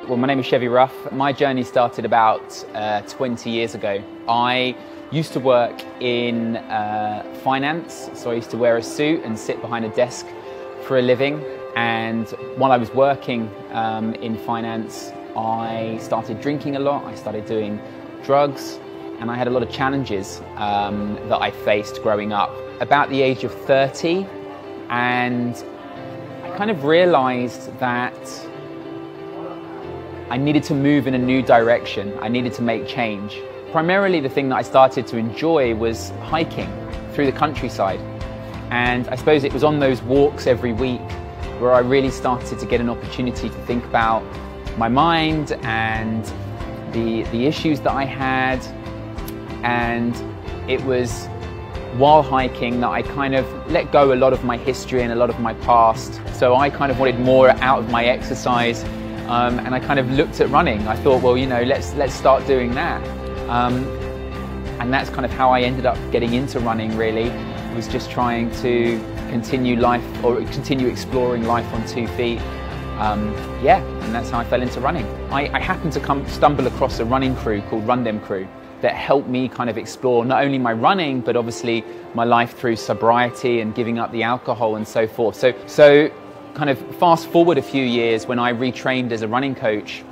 Well, my name is Chevy Rough. My journey started about 20 years ago. I used to work in finance, so I used to wear a suit and sit behind a desk for a living. And while I was working in finance, I started drinking a lot, I started doing drugs, and I had a lot of challenges that I faced growing up. About the age of 30, and I kind of realized that I needed to move in a new direction. I needed to make change. Primarily the thing that I started to enjoy was hiking through the countryside. And I suppose it was on those walks every week where I really started to get an opportunity to think about my mind and the issues that I had. And it was while hiking that I kind of let go a lot of my history and a lot of my past. So I kind of wanted more out of my exercise. And I kind of looked at running. I thought, well, you know, let's start doing that. And that's kind of how I ended up getting into running, really. Was just trying to continue life or continue exploring life on 2 feet. Yeah, and that's how I fell into running. I happened to stumble across a running crew called Run Dem Crew that helped me kind of explore not only my running, but obviously my life through sobriety and giving up the alcohol and so forth. So kind of fast forward a few years when I retrained as a running coach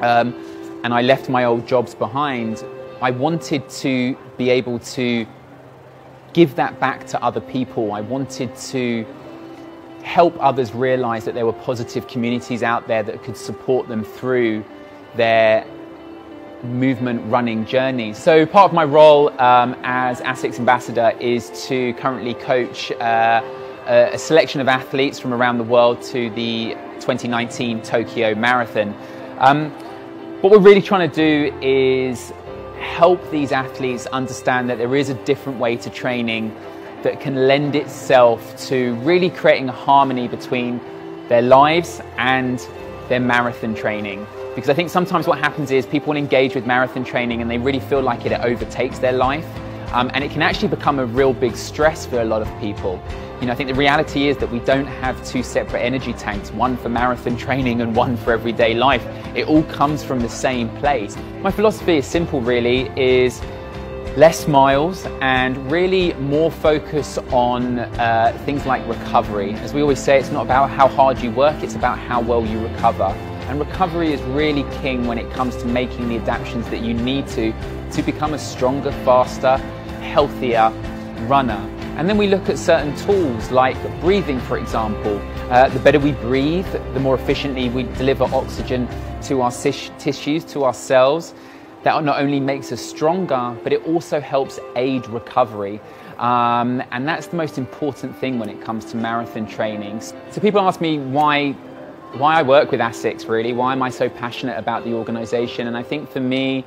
and I left my old jobs behind, I wanted to be able to give that back to other people. I wanted to help others realize that there were positive communities out there that could support them through their movement running journey. So part of my role as Asics Ambassador is to currently coach a selection of athletes from around the world to the 2019 Tokyo Marathon. What we're really trying to do is help these athletes understand that there is a different way to training that can lend itself to really creating a harmony between their lives and their marathon training. Because I think sometimes what happens is people engage with marathon training and they really feel like it overtakes their life. And it can actually become a real big stress for a lot of people. You know, I think the reality is that we don't have two separate energy tanks, one for marathon training and one for everyday life. It all comes from the same place. My philosophy is simple, really, is less miles and really more focus on things like recovery. As we always say, it's not about how hard you work, it's about how well you recover. And recovery is really king when it comes to making the adaptations that you need to become a stronger, faster, healthier runner. And then we look at certain tools like breathing, for example. The better we breathe, the more efficiently we deliver oxygen to our tissues, to our cells. That not only makes us stronger, but it also helps aid recovery. And that's the most important thing when it comes to marathon training. So people ask me why I work with Asics, really. Why am I so passionate about the organization? And I think for me,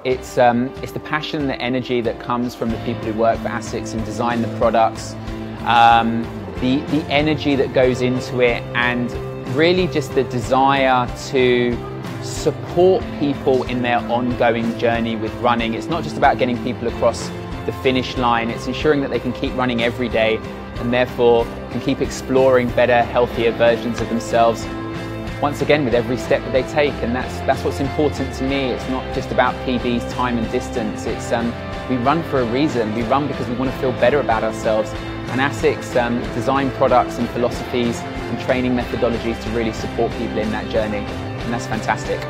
it's the passion and the energy that comes from the people who work for Asics and design the products, the energy that goes into it, and really just the desire to support people in their ongoing journey with running. It's not just about getting people across the finish line, it's ensuring that they can keep running every day and therefore can keep exploring better, healthier versions of themselves once again with every step that they take. And that's what's important to me. It's not just about PBs, time and distance. It's we run for a reason. We run because we want to feel better about ourselves. And Asics design products and philosophies and training methodologies to really support people in that journey. And that's fantastic.